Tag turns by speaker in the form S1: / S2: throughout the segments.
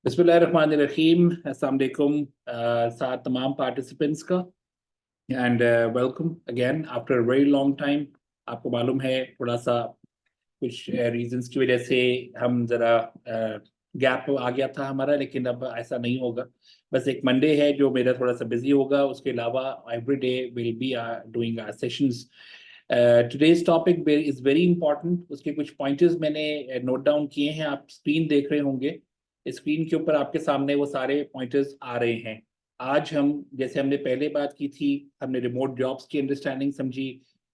S1: बिस्मिल्लाहिर्रहमानिर्रहीम। अस्सलाम वालेकुम साथ तमाम पार्टिसिपेंट्स का and welcome again after a very long time. आपको मालूम है थोड़ा सा कुछ रीजंस की वजह से हम जरा गैप आ गया था हमारा, लेकिन अब ऐसा नहीं होगा। बस एक मंडे है जो मेरा थोड़ा सा बिजी होगा, उसके अलावा every day will be doing our sessions. Today's topic is very important. उसके कुछ पॉइंटर्स मैंने नोट डाउन किए हैं, आप स्क्रीन देख रहे होंगे। स्क्रीन के ऊपर आपके सामने वो सारे पॉइंटर्स आ रहे हैं। आज हम, जैसे हमने पहले बात की थी, हमने रिमोट जॉब्स की अंडरस्टैंडिंग समझी,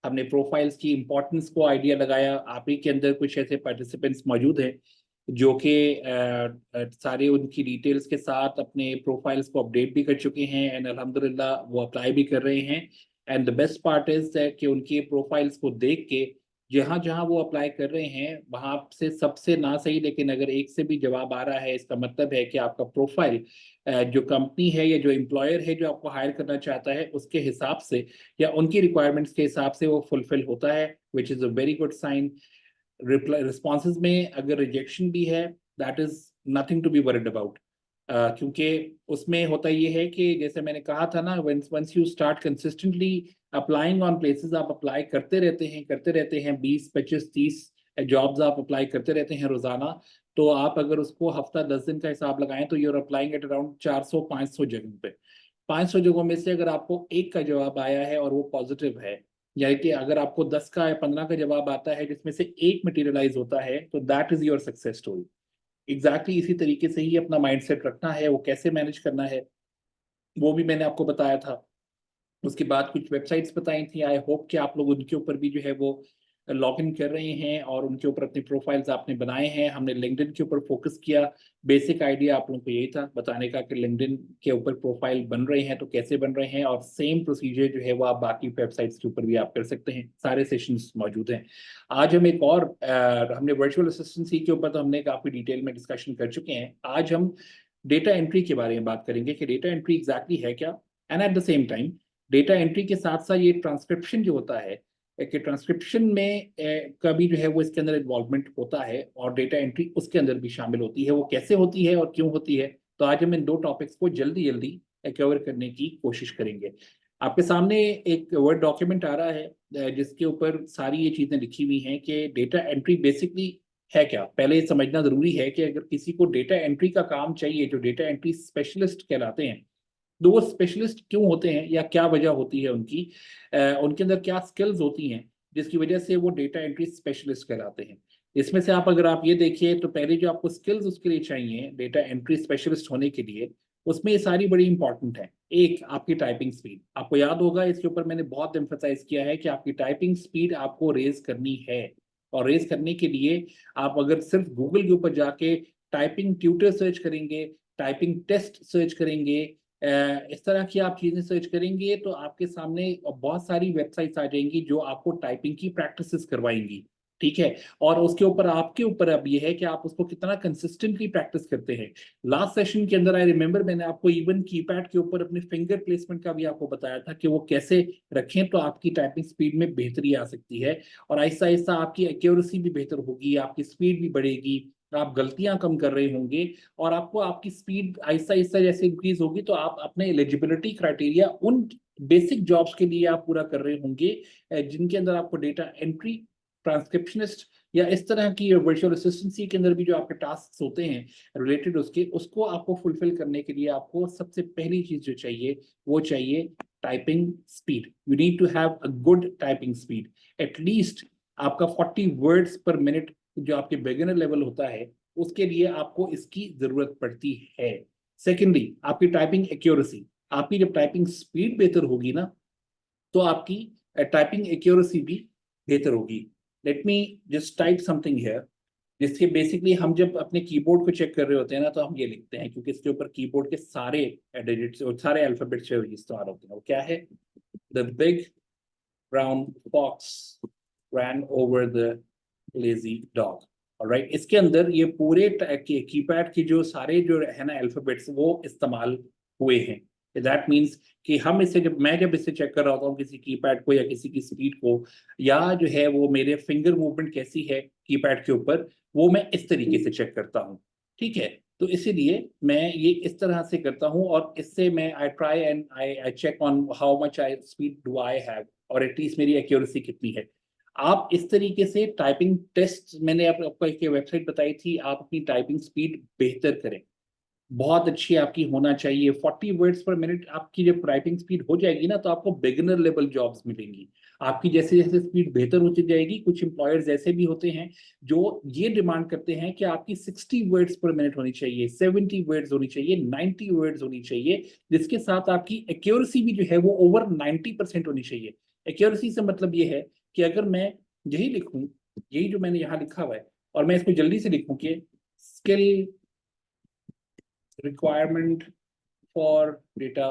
S1: हमने प्रोफाइल्स की इंपॉर्टेंस को आइडिया लगाया। आप ही के अंदर कुछ ऐसे पार्टिसिपेंट्स मौजूद हैं जो कि सारे उनकी डिटेल्स के साथ अपने प्रोफाइल्स को अपडेट भी कर चुके हैं एंड अल्हम्दुलिल्लाह वो अप्लाई भी कर रहे हैं। And the best part is कि उनके प्रोफाइल्स को देख के जहां जहां वो अप्लाई कर रहे हैं वहां से सबसे ना सही, लेकिन अगर एक से भी जवाब आ रहा है, इसका मतलब है कि आपका प्रोफाइल जो कंपनी है या जो एम्प्लॉयर है जो आपको हायर करना चाहता है उसके हिसाब से या उनकी रिक्वायरमेंट्स के हिसाब से वो फुलफिल होता है, which is a very good sign. Reply responses में अगर रिजेक्शन भी है, that is nothing to be worried about. क्योंकि उसमें होता ये है कि जैसे मैंने कहा था ना, once you start consistently applying on places, आप अप्लाई करते रहते हैं 20 25 30 जॉब्स आप अप्लाई करते रहते हैं रोजाना। तो आप अगर उसको हफ्ता 10 दिन का हिसाब लगाएं तो यूर अप्लाइंग एट अराउंड 400 500 जगह पे। 500 जगहों में से अगर आपको एक का जवाब आया है और वो पॉजिटिव है, यानी कि अगर आपको 10 का या 15 का जवाब आता है जिसमें से एक मटेरियलाइज होता है, तो that is your success story. Exactly इसी तरीके से ही अपना माइंडसेट रखना है, वो कैसे मैनेज करना है वो भी मैंने आपको बताया था। उसके बाद कुछ वेबसाइट्स बताई थी, आई होप कि आप लोग उनके ऊपर भी जो है वो लॉग इन कर रहे हैं और उनके ऊपर अपनी प्रोफाइल्स आपने बनाए हैं। हमने लिंक्डइन के ऊपर फोकस किया। बेसिक आइडिया आप लोगों को यही था बताने का कि लिंक्डइन के ऊपर प्रोफाइल बन रहे हैं तो कैसे बन रहे हैं, और सेम प्रोसीजर जो है वो आप बाकी वेबसाइट्स के ऊपर भी आप कर सकते हैं। सारे सेशंस मौजूद हैं। आज हम एक और हमने वर्चुअल असिस्टेंसी के ऊपर तो हमने काफ़ी डिटेल में डिस्कशन कर चुके हैं। आज हम डेटा एंट्री के बारे में बात करेंगे कि डेटा एंट्री एग्जैक्टली है क्या, and at the same time data entry के साथ साथ ये ट्रांसक्रिप्शन जो होता है कि ट्रांसक्रिप्शन में का भी जो है वो इसके अंदर इन्वॉल्वमेंट होता है और डेटा एंट्री उसके अंदर भी शामिल होती है। वो कैसे होती है और क्यों होती है, तो आज हम इन दो टॉपिक्स को जल्दी जल्दी कवर करने की कोशिश करेंगे। आपके सामने एक वर्ड डॉक्यूमेंट आ रहा है जिसके ऊपर सारी ये चीजें लिखी हुई हैं कि डेटा एंट्री बेसिकली है क्या। पहले ये समझना जरूरी है कि अगर किसी को डेटा एंट्री का काम चाहिए, जो डेटा एंट्री स्पेशलिस्ट कहलाते हैं, तो वो स्पेशलिस्ट क्यों होते हैं या क्या वजह होती है उनकी, उनके अंदर क्या स्किल्स होती हैं जिसकी वजह से वो डेटा एंट्री स्पेशलिस्ट कहलाते हैं। इसमें से आप अगर आप ये देखिए तो पहले जो आपको स्किल्स उसके लिए चाहिए डेटा एंट्री स्पेशलिस्ट होने के लिए, उसमें ये सारी बड़ी इंपॉर्टेंट है। एक, आपकी टाइपिंग स्पीड। आपको याद होगा इसके ऊपर मैंने बहुत एम्फसाइज किया है कि आपकी टाइपिंग स्पीड आपको रेज करनी है। और रेज करने के लिए आप अगर सिर्फ गूगल के ऊपर जाके टाइपिंग ट्यूटर सर्च करेंगे, टाइपिंग टेस्ट सर्च करेंगे, इस तरह की आप चीजें सर्च करेंगे, तो आपके सामने बहुत सारी वेबसाइट्स आ जाएंगी जो आपको टाइपिंग की प्रैक्टिसेस करवाएंगी। ठीक है। और उसके ऊपर आपके ऊपर अब ये है कि आप उसको कितना कंसिस्टेंटली प्रैक्टिस करते हैं। लास्ट सेशन के अंदर आई रिमेंबर मैंने आपको इवन कीपैड के ऊपर अपने फिंगर प्लेसमेंट का भी आपको बताया था कि वो कैसे रखें तो आपकी टाइपिंग स्पीड में बेहतरी आ सकती है। और आहिस्ता आहिस्ता आपकी एक्यूरेसी भी बेहतर होगी, आपकी स्पीड भी बढ़ेगी, आप गलतियां कम कर रहे होंगे, और आपको आपकी स्पीड आहिस्ता आहिस्ता जैसे इंक्रीज होगी तो आप अपने एलिजिबिलिटी क्राइटेरिया उन बेसिक जॉब्स के लिए आप पूरा कर रहे होंगे जिनके अंदर आपको डेटा एंट्री, ट्रांसक्रिप्शनिस्ट या इस तरह की वर्चुअल असिस्टेंसी के अंदर भी जो आपके टास्क होते हैं रिलेटेड उसके, उसको आपको फुलफिल करने के लिए आपको सबसे पहली चीज जो चाहिए वो चाहिए typing speed. You need to have a good typing speed. At least आपका 40 वर्ड्स पर मिनट जो आपके बिगिनर लेवल होता है उसके लिए आपको इसकी जरूरत पड़ती है। सेकेंडली, आपकी टाइपिंग एक्यूरेसी। आपकी जब टाइपिंग स्पीड बेहतर होगी ना, तो आपकी टाइपिंग एक्यूरेसी भी बेहतर होगी। Let me just type something here, जिसके बेसिकली हम जब अपने कीबोर्ड को चेक कर रहे होते हैं ना तो हम ये लिखते हैं, क्योंकि इसके ऊपर कीबोर्ड के सारे डिजिट्स और सारे अल्फाबेट्स इस्तेमाल होते हैं। वो क्या है? The big brown fox ran over the lazy dog। Alright, इसके अंदर ये पूरे कीपैड की जो सारे जो है ना अल्फाबेट्स वो इस्तेमाल हुए हैं। दैट मीन्स कि हम इसे जब इसे चेक कर रहा होता हूँ किसी कीपैड को या किसी की स्पीड को, या जो है वो मेरे फिंगर मूवमेंट कैसी है कीपैड के ऊपर, वो मैं इस तरीके से चेक करता हूँ। ठीक है। तो इसीलिए मैं ये इस तरह से करता हूँ, और इससे मैं I try and I check on how much I speed do I have, और एटलीस्ट मेरी एक्यूरेसी कितनी है। आप इस तरीके से टाइपिंग टेस्ट, मैंने आपको एक वेबसाइट बताई थी, आप अपनी टाइपिंग स्पीड बेहतर करें, बहुत अच्छी आपकी होना चाहिए। 40 वर्ड्स पर मिनट आपकी जब टाइपिंग स्पीड हो जाएगी ना, तो आपको बिगिनर लेवल जॉब्स मिलेंगी। आपकी जैसे जैसे स्पीड बेहतर होती जाएगी, कुछ एम्प्लॉयर्स ऐसे भी होते हैं जो ये डिमांड करते हैं कि आपकी 60 वर्ड्स पर मिनट होनी चाहिए, 70 वर्ड्स होनी चाहिए, 90 वर्ड्स होनी चाहिए, जिसके साथ आपकी एक्यूरेसी भी जो है वो ओवर 90% होनी चाहिए। एक्यूरेसी से मतलब ये है कि अगर मैं यही लिखूं, यही जो मैंने यहाँ लिखा हुआ है, और मैं इसको जल्दी से लिखूं कि skill requirement for data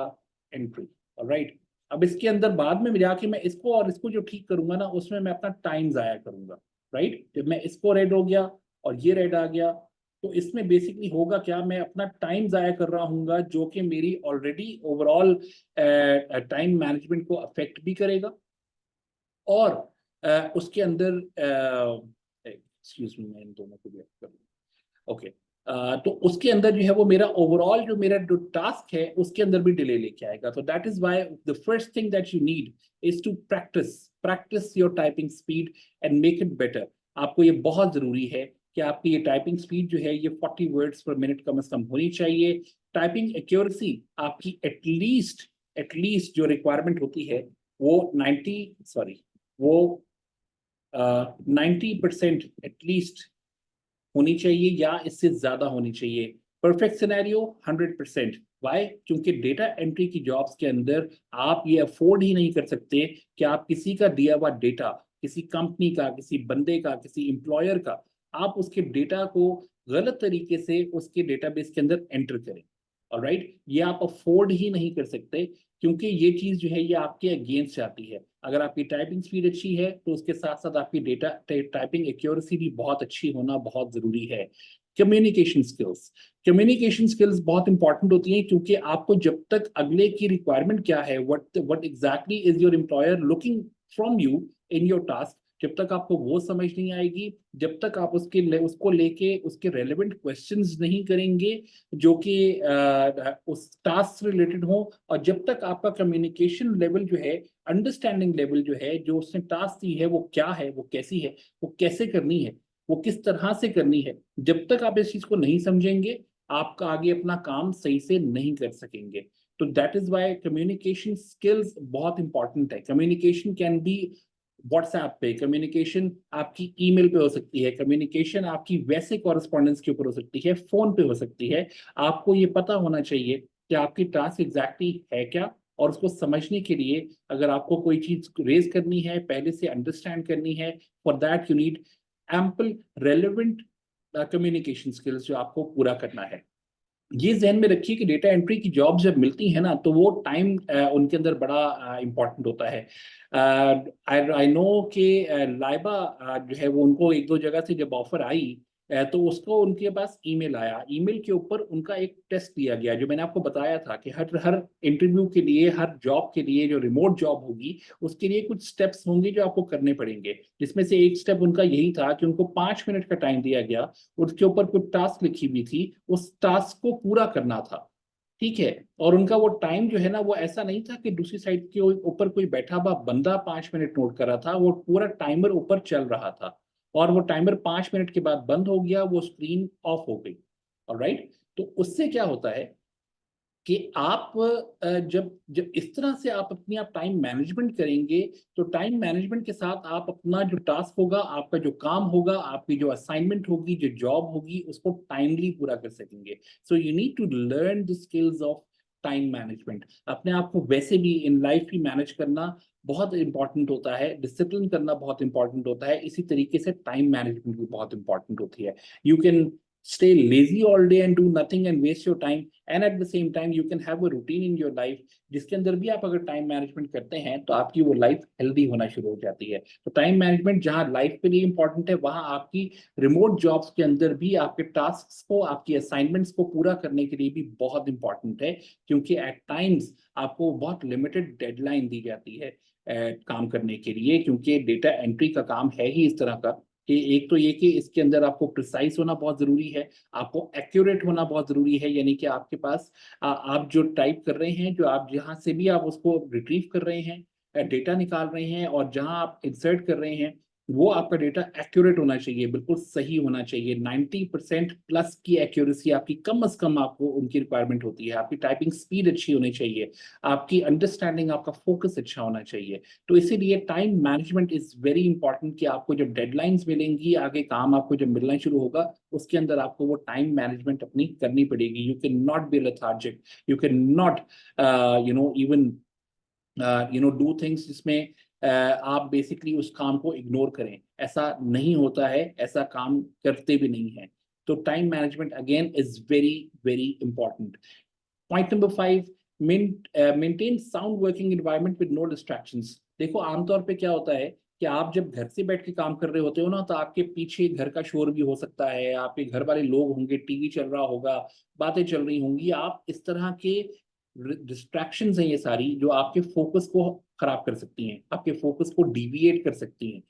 S1: entry, right. अब इसके अंदर बाद में जाके मैं इसको और इसको जो ठीक करूंगा ना, उसमें मैं अपना टाइम जाया करूंगा, राइट। जब मैं इसको रेड हो गया और ये रेड आ गया, तो इसमें बेसिकली होगा क्या, मैं अपना टाइम जाया कर रहा हूँ, जो कि मेरी ऑलरेडी ओवरऑल टाइम मैनेजमेंट को अफेक्ट भी करेगा। और उसके अंदर एक्सक्यूज मी, मैं इन दोनों को भी करूँगा, ओके। तो उसके अंदर जो है वो मेरा ओवरऑल जो मेरा जो टास्क है उसके अंदर भी डिले लेके आएगा। तो that is why the first thing that you need is to practise your typing speed and make it better. आपको ये बहुत जरूरी है कि आपकी ये टाइपिंग स्पीड जो है ये 40 वर्ड्स पर मिनट कम से कम होनी चाहिए। टाइपिंग एक्यूरेसी आपकी एटलीस्ट जो रिक्वायरमेंट होती है वो 90% एटलीस्ट होनी चाहिए, या इससे ज्यादा होनी चाहिए। Perfect scenario 100%। वाई? क्योंकि डेटा एंट्री की जॉब्स के अंदर आप ये अफोर्ड ही नहीं कर सकते कि आप किसी का दिया हुआ डेटा, किसी कंपनी का, किसी बंदे का, किसी एम्प्लॉयर का, आप उसके डेटा को गलत तरीके से उसके डेटाबेस के अंदर एंटर करें। ऑलराइट, ये आप अफोर्ड ही नहीं कर सकते, क्योंकि ये चीज जो है ये आपके अगेंस्ट जाती है। अगर आपकी टाइपिंग स्पीड अच्छी है तो उसके साथ साथ आपकी डेटा टाइपिंग एक्यूरेसी भी बहुत अच्छी होना बहुत जरूरी है। कम्युनिकेशन स्किल्स बहुत इंपॉर्टेंट होती हैं, क्योंकि आपको जब तक अगले की रिक्वायरमेंट क्या है, what exactly is your employer looking from you in your task, जब तक आपको वो समझ नहीं आएगी, जब तक आप उसको लेके उसके रेलेवेंट क्वेश्चंस नहीं करेंगे जो कि उस टास्क से रिलेटेड हो, और जब तक आपका कम्युनिकेशन लेवल जो है, अंडरस्टैंडिंग लेवल जो है, जो उसने टास्क दी है वो क्या है, वो कैसी है, वो कैसे करनी है, वो किस तरह से करनी है, जब तक आप इस चीज को नहीं समझेंगे, आपका आगे अपना काम सही से नहीं कर सकेंगे। तो that is why communication skills बहुत इंपॉर्टेंट है। कम्युनिकेशन कैन बी व्हाट्सएप पे, कम्युनिकेशन आपकी ईमेल पे हो सकती है, कम्युनिकेशन आपकी वैसे कॉरेस्पॉन्डेंस के ऊपर हो सकती है, फोन पे हो सकती है। आपको ये पता होना चाहिए कि आपकी टास्क एग्जैक्टली है क्या, और उसको समझने के लिए अगर आपको कोई चीज रेज करनी है, पहले से अंडरस्टैंड करनी है, for that you need ample relevant communication skills जो आपको पूरा करना है। ये जहन में रखिए कि डेटा एंट्री की जॉब जब मिलती है ना, तो वो टाइम उनके अंदर बड़ा इंपॉर्टेंट होता है। आई नो कि लाइबा जो है वो उनको एक दो जगह से जब ऑफर आई, तो उसको उनके पास ईमेल आया। ईमेल के ऊपर उनका एक टेस्ट दिया गया, जो मैंने आपको बताया था कि हर हर इंटरव्यू के लिए, हर जॉब के लिए, जो रिमोट जॉब होगी उसके लिए कुछ स्टेप्स होंगे जो आपको करने पड़ेंगे, जिसमें से एक स्टेप उनका यही था कि उनको 5 मिनट का टाइम दिया गया, उसके ऊपर कुछ टास्क लिखी हुई थी, उस टास्क को पूरा करना था। ठीक है, और उनका वो टाइम जो है ना, वो ऐसा नहीं था कि दूसरी साइड के ऊपर कोई बैठा हुआ बंदा 5 मिनट नोट कर रहा था, वो पूरा टाइमर ऊपर चल रहा था, और वो टाइमर 5 मिनट के बाद बंद हो गया, वो स्क्रीन ऑफ हो गई। ऑलराइट, तो उससे क्या होता है कि आप जब जब इस तरह से आप अपनी आप टाइम मैनेजमेंट करेंगे, तो टाइम मैनेजमेंट के साथ आप अपना जो टास्क होगा, आपका जो काम होगा, आपकी जो असाइनमेंट होगी, जो जॉब होगी, उसको टाइमली पूरा कर सकेंगे। So you need to learn the skills of time management. अपने आप को वैसे भी इन लाइफ भी मैनेज करना बहुत इंपॉर्टेंट होता है, डिसिप्लिन करना बहुत इंपॉर्टेंट होता है, इसी तरीके से टाइम मैनेजमेंट भी बहुत इंपॉर्टेंट होती है। You can stay lazy all day and do nothing and waste your time, and at the same time you can have a routine in your life जिसके अंदर भी आप अगर टाइम मैनेजमेंट करते हैं तो आपकी वो लाइफ हेल्दी होना शुरू हो जाती है। तो टाइम मैनेजमेंट जहां लाइफ के लिए इंपॉर्टेंट है, वहां आपकी रिमोट जॉब्स के अंदर भी आपके टास्क को, आपकी असाइनमेंट्स को पूरा करने के लिए भी बहुत इंपॉर्टेंट है, क्योंकि एट टाइम्स आपको बहुत लिमिटेड डेडलाइन दी जाती है काम करने के लिए, क्योंकि डेटा एंट्री का काम है ही इस तरह का कि एक तो ये कि इसके अंदर आपको प्रिसाइज होना बहुत जरूरी है, आपको एक्यूरेट होना बहुत जरूरी है, यानी कि आपके पास आप जो टाइप कर रहे हैं, जो आप जहां से भी आप उसको रिट्रीव कर रहे हैं, डेटा निकाल रहे हैं, और जहां आप इंसर्ट कर रहे हैं, वो आपका डेटा एक्यूरेट होना चाहिए, बिल्कुल सही होना चाहिए। 90% प्लस की एक्यूरेसी आपकी कम से कम आपको उनकी रिक्वायरमेंट होती है। आपकी टाइपिंग स्पीड अच्छी होनी चाहिए, आपकी अंडरस्टैंडिंग, आपका फोकस अच्छा होना चाहिए। तो इसीलिए time management is very important, कि आपको जब डेडलाइंस मिलेंगी, आगे काम आपको जब मिलना शुरू होगा, उसके अंदर आपको वो टाइम मैनेजमेंट अपनी करनी पड़ेगी। You can not be lethargic, you can not even do things जिसमें आप बेसिकली उस काम को इग्नोर करें। ऐसा नहीं होता है, ऐसा काम करते भी नहीं है। तो time management again is very very important. Point number 5, maintain sound working environment with no distractions. देखो आमतौर पे क्या होता है कि आप जब घर से बैठ के काम कर रहे होते हो ना, तो आपके पीछे घर का शोर भी हो सकता है, आपके घर वाले लोग होंगे, टीवी चल रहा होगा, बातें चल रही होंगी, आप इस तरह के डिस्ट्रैक्शंस हैं ये सारी, जो आपके फोकस को खराब कर सकती हैं, आपके फोकस को डिविएट कर सकती हैं।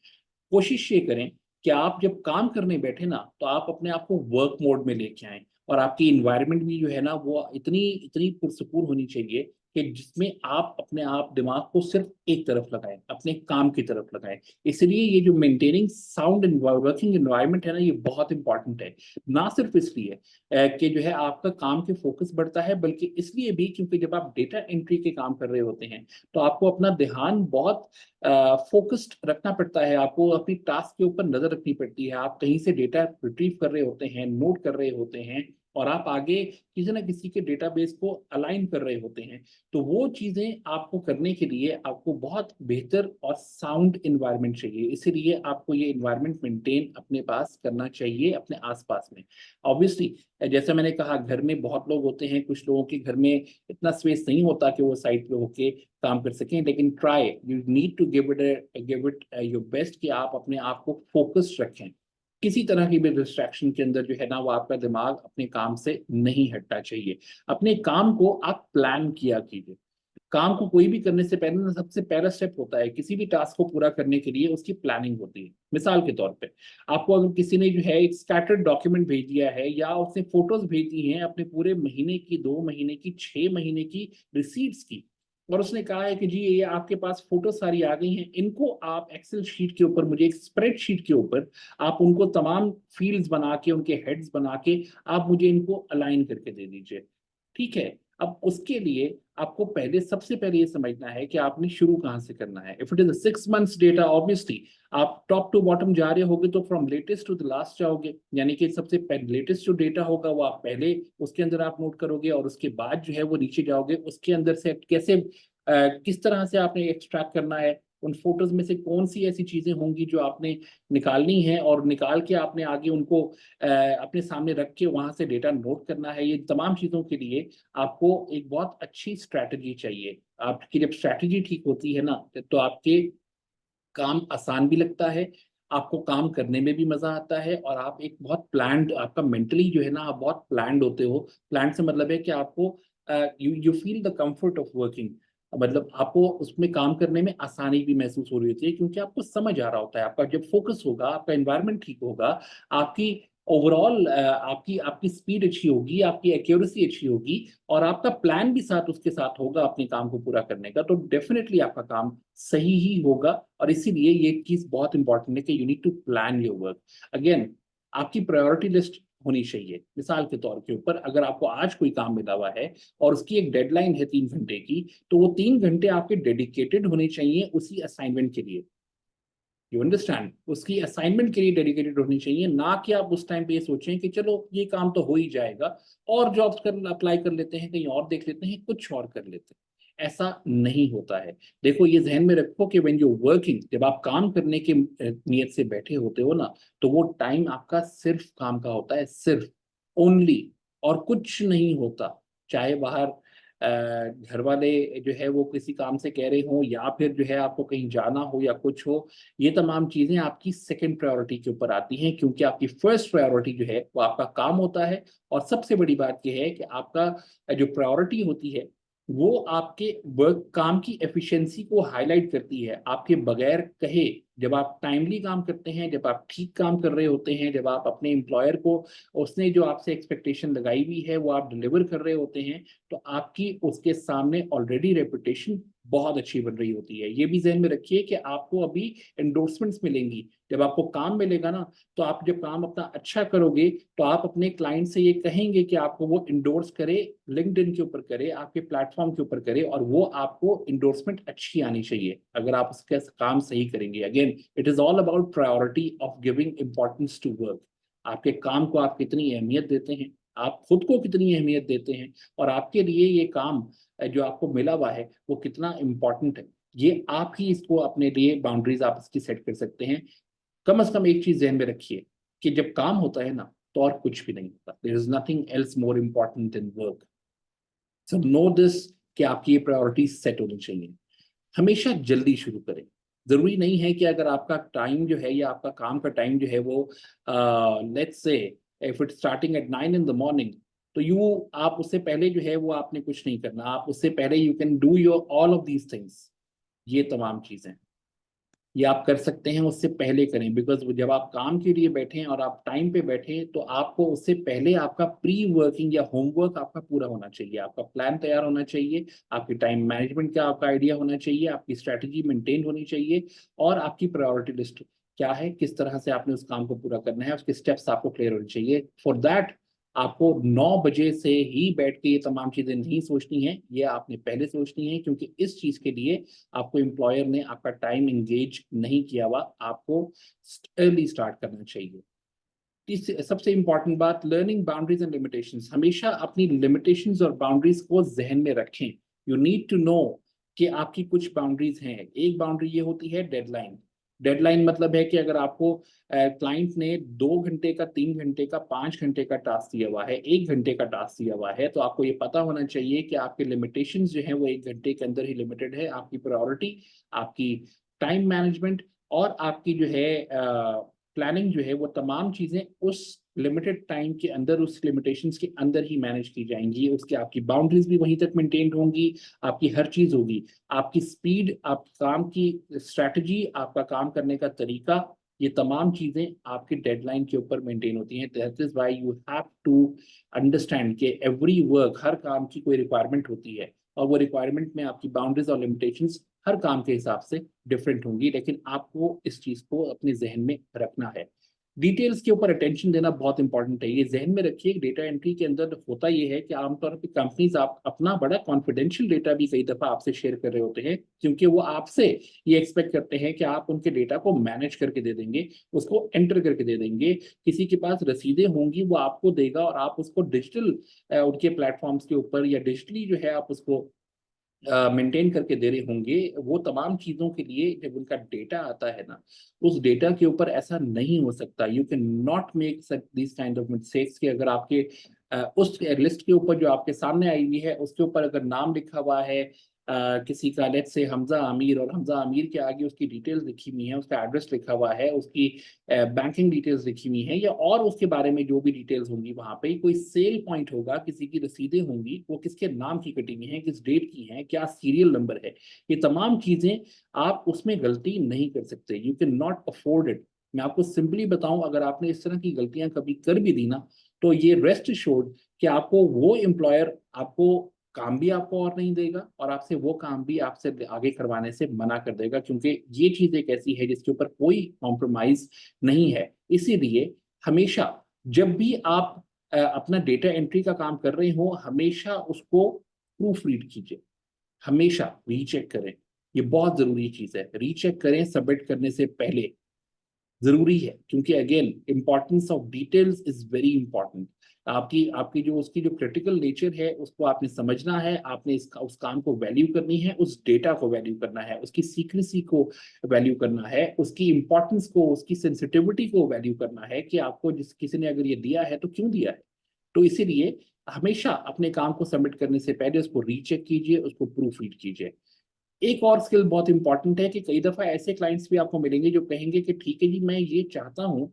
S1: कोशिश ये करें कि आप जब काम करने बैठे ना, तो आप अपने आप को वर्क मोड में लेके आएं, और आपकी इन्वायरमेंट भी जो है ना, वो इतनी इतनी पुरसुकून होनी चाहिए कि जिसमें आप अपने आप दिमाग को सिर्फ एक तरफ लगाएं, अपने काम की तरफ लगाएं। इसलिए ये जो मेंटेनिंग साउंड वर्किंग एनवायरनमेंट है ना, ये बहुत इंपॉर्टेंट है। ना सिर्फ इसलिए कि जो है आपका काम के फोकस बढ़ता है, बल्कि इसलिए भी क्योंकि जब आप डेटा एंट्री के काम कर रहे होते हैं, तो आपको अपना ध्यान बहुत फोकस्ड रखना पड़ता है, आपको अपनी टास्क के ऊपर नजर रखनी पड़ती है। आप कहीं से डेटा रिट्रीव कर रहे होते हैं, नोट कर रहे होते हैं, और आप आगे किसी ना किसी के डेटाबेस को अलाइन कर रहे होते हैं। तो वो चीजें आपको करने के लिए आपको बहुत बेहतर और साउंड इन्वायरमेंट चाहिए। इसीलिए आपको ये इन्वायरमेंट मेंटेन अपने पास करना चाहिए, अपने आसपास में। ऑब्वियसली जैसे मैंने कहा, घर में बहुत लोग होते हैं, कुछ लोगों के घर में इतना स्पेस नहीं होता कि वो साइड पे होके काम कर सकें, लेकिन try, you need to give it your best, कि आप अपने आप को फोकस रखें। किसी तरह की भी डिस्ट्रैक्शन के अंदर जो है ना, वो आपका दिमाग अपने काम से नहीं हटना चाहिए। अपने काम को आप प्लान किया कीजिए। काम को कोई भी करने से पहले ना, सबसे पहला स्टेप होता है किसी भी टास्क को पूरा करने के लिए, उसकी प्लानिंग होती है। मिसाल के तौर पे, आपको अगर किसी ने जो है एक स्कैटर्ड डॉक्यूमेंट भेज दिया है, या उसने फोटोज भेज दी हैं अपने पूरे महीने की, 2 महीने की, 6 महीने की रिसीट्स की, और उसने कहा है कि जी ये आपके पास फोटो सारी आ गई हैं, इनको आप एक्सेल शीट के ऊपर, मुझे एक स्प्रेडशीट के ऊपर आप उनको तमाम फील्ड्स बना के, उनके हेड्स बना के, आप मुझे इनको अलाइन करके दे दीजिए। ठीक है। अब उसके लिए आपको पहले, सबसे पहले ये समझना है कि आपने शुरू कहाँ से करना है। If it is 6 months data, obviously आप टॉप टू बॉटम जा रहे होगे, तो from latest to the last जाओगे, यानी कि सबसे पहले लेटेस्ट जो डेटा होगा वो आप पहले उसके अंदर आप नोट करोगे, और उसके बाद जो है वो नीचे जाओगे, उसके अंदर से कैसे किस तरह से आपने एक्सट्रैक्ट करना है, उन फोटोज में से कौन सी ऐसी चीजें होंगी जो आपने निकालनी है, और निकाल के आपने आगे उनको अपने सामने रख के वहां से डेटा नोट करना है। ये तमाम चीजों के लिए आपको एक बहुत अच्छी स्ट्रैटेजी चाहिए। आपकी जब स्ट्रैटेजी ठीक होती है ना, तो आपके काम आसान भी लगता है, आपको काम करने में भी मजा आता है, और आप एक बहुत प्लान्ड, आपका मेंटली जो है ना, आप बहुत प्लान्ड होते हो। प्लान्ड से मतलब है कि आपको you you feel the comfort of working, मतलब आपको उसमें काम करने में आसानी भी महसूस हो रही होती है, क्योंकि आपको समझ आ रहा होता है। आपका जब फोकस होगा, आपका एनवायरनमेंट ठीक होगा, आपकी ओवरऑल आपकी आपकी स्पीड अच्छी होगी, आपकी एक्यूरेसी अच्छी होगी, और आपका प्लान भी साथ उसके साथ होगा अपने काम को पूरा करने का, तो डेफिनेटली आपका काम सही ही होगा। और इसीलिए ये चीज बहुत इंपॉर्टेंट है कि you need to plan your work. Again, आपकी प्रायोरिटी लिस्ट होनी चाहिए। मिसाल के तौर के ऊपर, अगर आपको आज कोई काम मिला हुआ है और उसकी एक डेडलाइन है 3 घंटे की, तो वो 3 घंटे आपके डेडिकेटेड होने चाहिए उसी असाइनमेंट के लिए। यू अंडरस्टैंड, उसकी असाइनमेंट के लिए डेडिकेटेड होनी चाहिए, ना कि आप उस टाइम पे ये सोचें कि चलो ये काम तो हो ही जाएगा, और जॉब्स कर अप्लाई कर लेते हैं, कहीं और देख लेते हैं, कुछ और कर लेते हैं। ऐसा नहीं होता है। देखो ये जहन में रखो कि व्हेन यू वर्किंग, जब आप काम करने के नियत से बैठे होते हो ना, तो वो टाइम आपका सिर्फ काम का होता है, सिर्फ, ओनली, और कुछ नहीं होता। चाहे बाहर घर वाले जो है वो किसी काम से कह रहे हो, या फिर जो है आपको कहीं जाना हो या कुछ हो, ये तमाम चीजें आपकी सेकंड प्रायोरिटी के ऊपर आती हैं, क्योंकि आपकी फर्स्ट प्रायोरिटी जो है वो आपका काम होता है। और सबसे बड़ी बात यह है कि आपका जो प्रायोरिटी होती है वो आपके वर्क काम की एफिशिएंसी को हाईलाइट करती है आपके बगैर कहे। जब आप टाइमली काम करते हैं, जब आप ठीक काम कर रहे होते हैं, जब आप अपने एम्प्लॉयर को उसने जो आपसे एक्सपेक्टेशन लगाई हुई है वो आप डिलीवर कर रहे होते हैं, तो आपकी उसके सामने ऑलरेडी रेपुटेशन बहुत अच्छी बन रही होती है। ये भी जहन में रखिए कि आपको अभी एंडोर्समेंट्स मिलेंगी। जब आपको काम मिलेगा ना, तो आप जब काम अपना अच्छा करोगे तो आप अपने क्लाइंट से ये कहेंगे कि आपको वो इंडोर्स करे, लिंक्डइन के ऊपर करे, आपके प्लेटफॉर्म के ऊपर करे, और वो आपको इंडोर्समेंट अच्छी आनी चाहिए अगर आप उसका काम सही करेंगे। Again, it is all about priority of giving importance to work. आपके काम को आप कितनी अहमियत देते हैं, आप खुद को कितनी अहमियत देते हैं, और आपके लिए ये काम जो आपको मिला हुआ है वो कितना इंपॉर्टेंट है। ये आप ही इसको अपने लिए बाउंड्रीज आप इसकी सेट कर सकते हैं। कम से कम एक चीज ध्यान में रखिए कि जब काम होता है ना, तो और कुछ भी नहीं होता। There is nothing else more important than work. So know this कि आपकी ये प्रायोरिटीज सेट होनी चाहिए। हमेशा जल्दी शुरू करें। जरूरी नहीं है कि अगर आपका टाइम जो है या आपका काम का टाइम जो है वो let's say if it starting at 9 in the morning, तो यू आप उससे पहले जो है वो आपने कुछ नहीं करना। आप उससे पहले you can do your all of these things. ये तमाम चीजें ये आप कर सकते हैं, उससे पहले करें। बिकॉज जब आप काम के लिए बैठे और आप टाइम पे बैठे, तो आपको उससे पहले आपका प्री वर्किंग या होमवर्क आपका पूरा होना चाहिए, आपका प्लान तैयार होना चाहिए, आपकी टाइम मैनेजमेंट का आपका आइडिया होना चाहिए, आपकी स्ट्रैटेजी मेंटेन होनी चाहिए, और आपकी प्रायोरिटी लिस्ट क्या है, किस तरह से आपने उस काम को पूरा करना है, उसके स्टेप्स आपको क्लियर होने चाहिए। फॉर दैट आपको 9 बजे से ही बैठ के ये तमाम चीजें नहीं सोचनी है, ये आपने पहले सोचनी है, क्योंकि इस चीज के लिए आपको एम्प्लॉयर ने आपका टाइम एंगेज नहीं किया हुआ। आपको अर्ली स्टार्ट करना चाहिए। सबसे इंपॉर्टेंट बात, लर्निंग बाउंड्रीज एंड लिमिटेशंस। हमेशा अपनी लिमिटेशंस और बाउंड्रीज को जहन में रखें। यू नीड टू नो कि आपकी कुछ बाउंड्रीज हैं। एक बाउंड्री ये होती है डेडलाइन। डेडलाइन मतलब है कि अगर आपको क्लाइंट ने 2 घंटे का, 3 घंटे का, 5 घंटे का टास्क दिया हुआ है, 1 घंटे का टास्क दिया हुआ है, तो आपको ये पता होना चाहिए कि आपके लिमिटेशंस जो है वो 1 घंटे के अंदर ही लिमिटेड है। आपकी प्रायोरिटी, आपकी टाइम मैनेजमेंट और आपकी जो है प्लानिंग जो है, वो तमाम चीजें उस लिमिटेड टाइम के अंदर, उस लिमिटेशंस के अंदर ही मैनेज की जाएंगी। उसके आपकी बाउंड्रीज भी वहीं तक मेंटेन होंगी, आपकी हर चीज होगी। आपकी स्पीड, आप काम की स्ट्रैटेजी, आपका काम करने का तरीका, ये तमाम चीजें आपकी डेडलाइन के ऊपर मेंटेन होती हैं। That is why you have to understand कि एवरी वर्क, हर काम की कोई रिक्वायरमेंट होती है, और वो रिक्वायरमेंट में आपकी बाउंड्रीज और लिमिटेशंस हर काम के हिसाब से डिफरेंट होंगी। लेकिन आपको इस चीज को अपने जहन में रखना है। डिटेल्स के ऊपर अटेंशन देना बहुत इंपॉर्टेंट है। ये जहन में रखिए, डेटा एंट्री के अंदर होता ये है कि आमतौर पर कंपनीज आप अपना बड़ा कॉन्फिडेंशियल डेटा भी कई दफा आपसे शेयर कर रहे होते हैं, क्योंकि वो आपसे ये एक्सपेक्ट करते हैं कि आप उनके डेटा को मैनेज करके दे देंगे, उसको एंटर करके दे देंगे। किसी के पास रसीदें होंगी वो आपको देगा, और आप उसको डिजिटल उनके प्लेटफॉर्म्स के ऊपर या डिजिटली जो है आप उसको मेंटेन करके दे रहे होंगे। वो तमाम चीजों के लिए जब उनका डेटा आता है ना, उस डेटा के ऊपर ऐसा नहीं हो सकता। You can not make this kind of mistakes कि अगर आपके उस लिस्ट के ऊपर जो आपके सामने आई हुई है उसके ऊपर अगर नाम लिखा हुआ है किसी का, लेट्स से हमजा आमिर, और हमजा आमिर के आगे उसकी डिटेल्स लिखी हुई है, उसका एड्रेस लिखा हुआ है, उसकी बैंकिंग डिटेल्स लिखी हुई हैं, या और उसके बारे में जो भी डिटेल्स होंगी, वहां पे कोई सेल पॉइंट होगा, किसी की रसीदें होंगी, वो किसके नाम की कटी हुई हैं, किस डेट की हैं, क्या सीरियल नंबर है, ये तमाम चीजें आप उसमें गलती नहीं कर सकते। You can not afford it. मैं आपको सिंपली बताऊं, अगर आपने इस तरह की गलतियां कभी कर भी दी ना, तो ये रेस्ट एश्योर्ड कि आपको वो एम्प्लॉयर आपको काम भी आपको और नहीं देगा, और आपसे वो काम भी आपसे आगे करवाने से मना कर देगा, क्योंकि ये चीज एक ऐसी है जिसके ऊपर कोई कॉम्प्रोमाइज नहीं है। इसीलिए हमेशा जब भी आप अपना डेटा एंट्री का काम कर रहे हो, हमेशा उसको प्रूफ रीड कीजिए, हमेशा रीचेक करें। ये बहुत जरूरी चीज है, रीचेक करें सबमिट करने से पहले। जरूरी है, क्योंकि again importance of details is very important. आपकी आपकी जो उसकी जो क्रिटिकल नेचर है उसको आपने समझना है, आपने इसका उस काम को वैल्यू करनी है, उस डेटा को वैल्यू करना है, उसकी सीक्रेसी को वैल्यू करना है, उसकी इंपॉर्टेंस को, उसकी सेंसिटिविटी को वैल्यू करना है कि आपको जिस किसी ने अगर ये दिया है तो क्यों दिया है। तो इसीलिए हमेशा अपने काम को सबमिट करने से पहले उसको रीचेक कीजिए, उसको प्रूफ रीड कीजिए। एक और स्किल बहुत इंपॉर्टेंट है कि कई दफा ऐसे क्लाइंट्स भी आपको मिलेंगे जो कहेंगे कि ठीक है जी, मैं ये चाहता हूं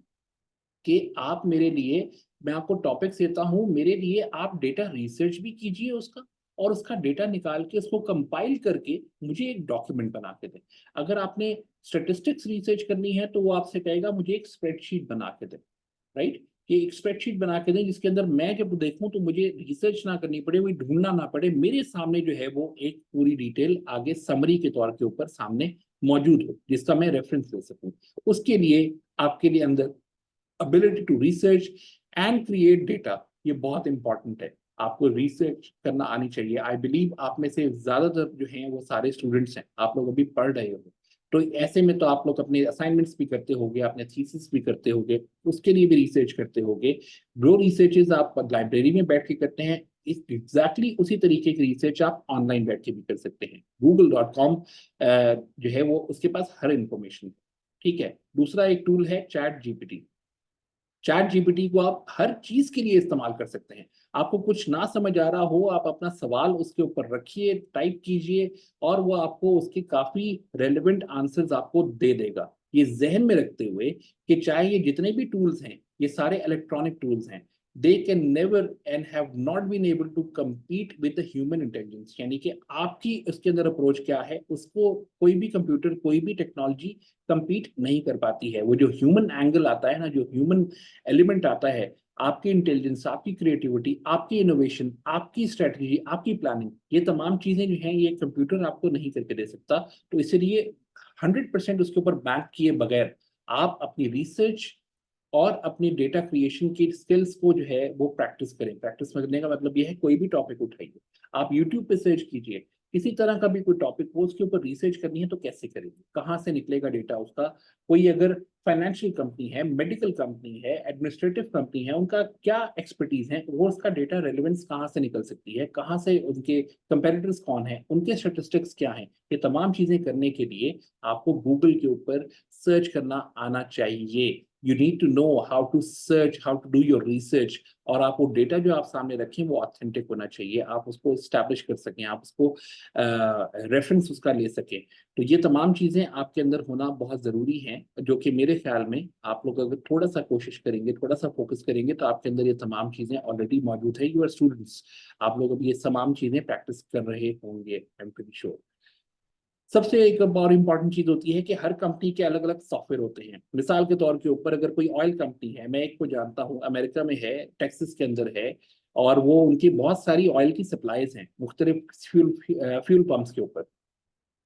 S1: कि आप मेरे लिए, मैं आपको टॉपिक्स देता हूं, मेरे लिए आप डेटा रिसर्च भी कीजिए उसका। और उसका डेटा निकाल के उसको कंपाइल करके मुझे एक डॉक्यूमेंट बना के दें। अगर आपने स्टेटिस्टिक्स रिसर्च करनी है तो वो आपसे कहेगा मुझे एक स्प्रेडशीट बना के दें, राइट, कि एक स्प्रेडशीट बना के दें जिसके अंदर मैं जब देखूं तो मुझे रिसर्च ना करनी पड़े, वही ढूंढना ना पड़े, मेरे सामने जो है वो एक पूरी डिटेल आगे समरी के तौर के ऊपर सामने मौजूद हो जिसका मैं रेफरेंस ले सकूं। उसके लिए आपके लिए अंदर ability to research and create data, ये बहुत इंपॉर्टेंट है। आपको रिसर्च करना आनी चाहिए। आई बिलीव आप में से ज्यादातर जो हैं वो सारे स्टूडेंट्स हैं, आप लोग अभी पढ़ रहे हो, तो ऐसे में तो आप लोग अपने असाइनमेंट्स भी करते होंगे, अपने थीसिस भी करते होंगे, उसके लिए भी रिसर्च करते होंगे। जो रिसर्चेज आप लाइब्रेरी में बैठ के करते हैं, इस एग्जैक्टली उसी तरीके की रिसर्च आप ऑनलाइन बैठ के भी कर सकते हैं। google.com जो है वो उसके पास हर इंफॉर्मेशन है, ठीक है। दूसरा एक टूल है चैट जीपीटी। चैट जीपीटी को आप हर चीज के लिए इस्तेमाल कर सकते हैं। आपको कुछ ना समझ आ रहा हो, आप अपना सवाल उसके ऊपर रखिए, टाइप कीजिए, और वो आपको उसके काफी रेलेवेंट आंसर्स आपको दे देगा। ये जहन में रखते हुए कि चाहे ये जितने भी टूल्स हैं, ये सारे इलेक्ट्रॉनिक टूल्स हैं, they can never and have not been able to compete with the human intelligence. यानी कि आपकी उसके अंदर अप्रोच क्या है, उसको कोई भी कंप्यूटर, कोई भी टेक्नोलॉजी compete नहीं कर पाती है। वो जो ह्यूमन एंगल आता है ना, जो ह्यूमन एलिमेंट आता है, आपकी इंटेलिजेंस, आपकी क्रिएटिविटी, आपकी इनोवेशन, आपकी स्ट्रेटजी, आपकी प्लानिंग, ये तमाम चीजें जो हैं ये कंप्यूटर आपको नहीं करके दे सकता। तो इसलिए 100% उसके ऊपर बैंक किए बगैर आप अपनी रिसर्च और अपनी डेटा क्रिएशन की स्किल्स को जो है वो प्रैक्टिस करें। प्रैक्टिस करने का मतलब ये है कोई भी टॉपिक उठाइए, आप यूट्यूब पे सर्च कीजिए, किसी तरह का भी कोई टॉपिक हो उसके ऊपर रिसर्च करनी है तो कैसे करेंगे, कहाँ से निकलेगा डेटा उसका। कोई अगर फाइनेंशियल कंपनी है, मेडिकल कंपनी है, एडमिनिस्ट्रेटिव कंपनी है, उनका क्या एक्सपर्टीज है, वो उसका डेटा रेलेवेंस कहाँ से निकल सकती है, कहाँ से उनके कंपेटिटर्स कौन है, उनके स्टेटिस्टिक्स क्या हैं, ये तमाम चीजें करने के लिए आपको गूगल के ऊपर सर्च करना आना चाहिए। You need to know how to search, how to do your research, और आप वो डेटा जो आप सामने रखें वो ऑथेंटिक होना चाहिए, आप उसको स्टैब्लिश कर सकें, आप उसको रेफरेंस उसका ले सकें। तो ये तमाम चीज़ें आपके अंदर होना बहुत ज़रूरी हैं, जो कि मेरे ख्याल में आप लोग अगर थोड़ा सा कोशिश करेंगे, थोड़ा सा फोकस करेंगे, तो आपके अंदर ये तमाम चीज़ें ऑलरेडी मौजूद है। यूर स्टूडेंट्स, आप लोग अभी ये तमाम चीज़ें प्रैक्टिस कर रहे होंगे, आई एम प्रीटी श्योर। सबसे एक और इम्पॉर्टेंट चीज होती है कि हर कंपनी के अलग अलग सॉफ्टवेयर होते हैं। मिसाल के तौर के ऊपर अगर कोई ऑयल कंपनी है, मैं एक को जानता हूँ, अमेरिका में है, टेक्सास के अंदर है, और वो उनकी बहुत सारी ऑयल की सप्लाईज हैं मुख्तलिफ फ्यूल पंप्स के ऊपर।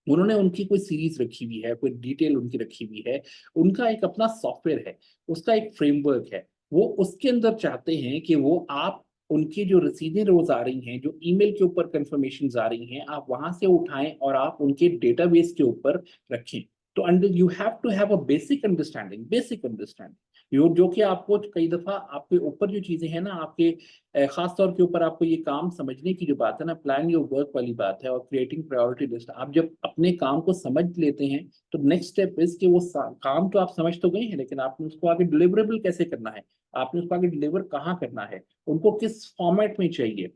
S1: उन्होंने उनकी कोई सीरीज रखी हुई है, कोई डिटेल उनकी रखी हुई है, उनका एक अपना सॉफ्टवेयर है, उसका एक फ्रेमवर्क है। वो उसके अंदर चाहते हैं कि वो आप उनकी जो रसीदें रोज आ रही हैं, जो ईमेल के ऊपर कंफर्मेशन आ रही हैं, आप वहां से उठाएं और आप उनके डेटाबेस के ऊपर रखें। तो under you have to have a basic understanding, basic understanding जो कि आपको कई दफा आपके ऊपर जो चीजें हैं ना, आपके खास तौर के ऊपर आपको ये काम समझने की जो बात है ना, प्लान योर वर्क वाली बात है, और क्रिएटिंग प्रायोरिटी लिस्ट, आप जब अपने काम को समझ लेते हैं तो नेक्स्ट स्टेप इज कि वो काम तो आप समझ तो गए हैं, लेकिन आपने उसको आगे डिलीवरेबल कैसे करना है, आपने उसको आगे डिलीवर कहाँ करना है, उनको किस फॉर्मेट में चाहिए।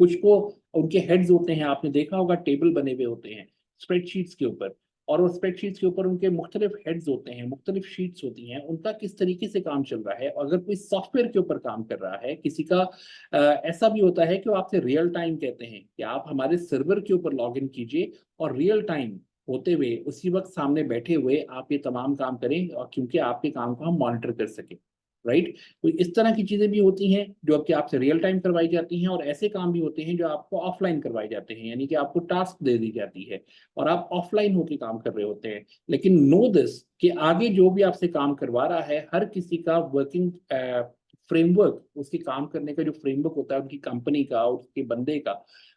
S1: कुछ को उनके हेड्स होते हैं, आपने देखा होगा टेबल बने हुए होते हैं स्प्रेडशीट्स के ऊपर, और वो स्प्रेडशीट्स के ऊपर उनके मुख्तलिफ हेड्स होते हैं, मुख्तलिफ शीट्स होती हैं, उनका किस तरीके से काम चल रहा है। अगर कोई सॉफ्टवेयर के ऊपर काम कर रहा है किसी का, ऐसा भी होता है कि वो आपसे रियल टाइम कहते हैं कि आप हमारे सर्वर के ऊपर लॉग इन कीजिए, और रियल टाइम होते हुए उसी वक्त सामने बैठे हुए आप ये तमाम काम करें, और क्योंकि आपके काम को हम मॉनिटर कर सकें, राइट। तो इस तरह की चीजें भी होती हैं जो आपके आपसे रियल टाइम करवाई जाती हैं, और ऐसे काम भी होते हैं जो आपको ऑफलाइन करवाए जाते हैं, यानी कि आपको टास्क दे दी जाती है और आप ऑफलाइन होकर काम कर रहे होते हैं। लेकिन नो दिस कि आगे जो भी आपसे काम करवा रहा है, हर किसी का वर्किंग फ्रेमवर्क, उसके काम करने का जो फ्रेमवर्क होता है, उनकी कंपनी का, उसके बंदे का,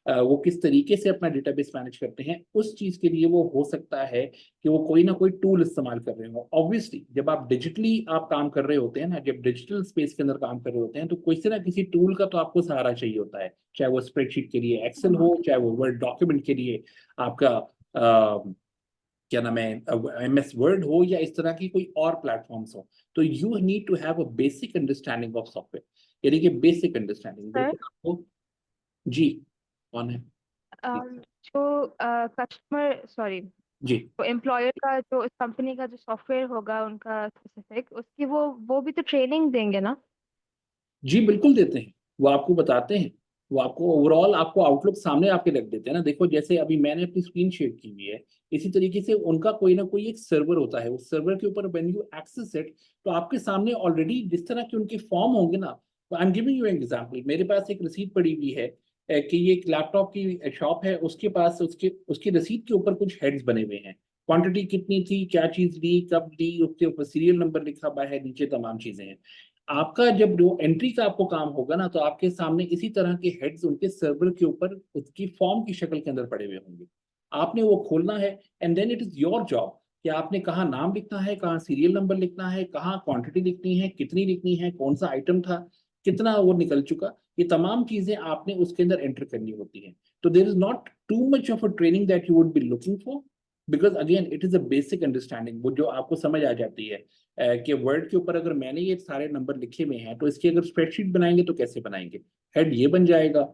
S1: वो किस तरीके से अपना डेटाबेस मैनेज करते हैं, उस चीज के लिए वो हो सकता है कि वो कोई ना कोई टूल इस्तेमाल कर रहे हो। ऑब्वियसली जब आप डिजिटली आप काम कर रहे होते हैं ना, जब डिजिटल स्पेस के अंदर काम कर रहे होते हैं, तो किसी ना किसी टूल का तो आपको सहारा चाहिए होता है, चाहे वो स्प्रेडशीट के लिए एक्सेल हो, चाहे वो वर्ड डॉक्यूमेंट के लिए आपका क्या नाम है MS वर्ड हो, या इस तरह की कोई और प्लेटफॉर्म्स हो। तो you need to have a basic understanding of software, यानी कि बेसिक अंडरस्टैंडिंग
S2: सर,
S1: बिल्कुल आपको। जी, कौन है?
S2: जो कस्टमर सॉरी
S1: जी
S2: तो एम्प्लॉयर का जो इस कंपनी का जो सॉफ्टवेयर होगा उनका स्पेसिफिक, उसकी वो भी तो ट्रेनिंग देंगे ना।
S1: जी बिल्कुल देते हैं, वो आपको बताते हैं। वो आपको ओवरऑल आपको आउटलुक सामने आपके रख देते हैं ना। देखो जैसे अभी मैंने अपनी स्क्रीन शेयर की हुई है, इसी तरीके से उनका कोई ना कोई एक सर्वर होता है, उस सर्वर के ऊपर व्हेन यू एक्सेस इट, तो आपके सामने ऑलरेडी जिस तरह के उनके फॉर्म होंगे ना, I am giving you example. मेरे पास एक रसीद पड़ी हुई है कि ये एक लैपटॉप की शॉप है, उसके पास उसके उसकी रसीद के ऊपर कुछ हेड्स बने हुए हैं, क्वांटिटी कितनी थी, क्या चीज ली, कब ली, उसके ऊपर सीरियल नंबर लिखा हुआ है, नीचे तमाम चीजें हैं। आपका जब जो एंट्री का आपको काम होगा ना, तो आपके सामने इसी तरह के हेड्स उनके सर्वर के ऊपर उसकी फॉर्म की शक्ल के अंदर पड़े हुए होंगे। आपने वो खोलना है, and then it is your job कि आपने कहाँ नाम लिखना है, कहाँ सीरियल नंबर लिखना है, कहाँ क्वांटिटी लिखनी है, कितनी लिखनी है, कौन सा आइटम था, कितना वो निकल चुका, ये तमाम चीजें आपने उसके अंदर एंटर करनी होती हैं। तो there is not too much of a training that you would be looking for, because again it is a basic understanding, वो जो आपको समझ आ जाती है कि वर्ड के ऊपर अगर मैंने ये सारे नंबर लिखे हुए हैं, तो इसकी अगर स्प्रेडशीट बनाएंगे तो कैसे बनाएंगे, हेड ये बन जाएगा,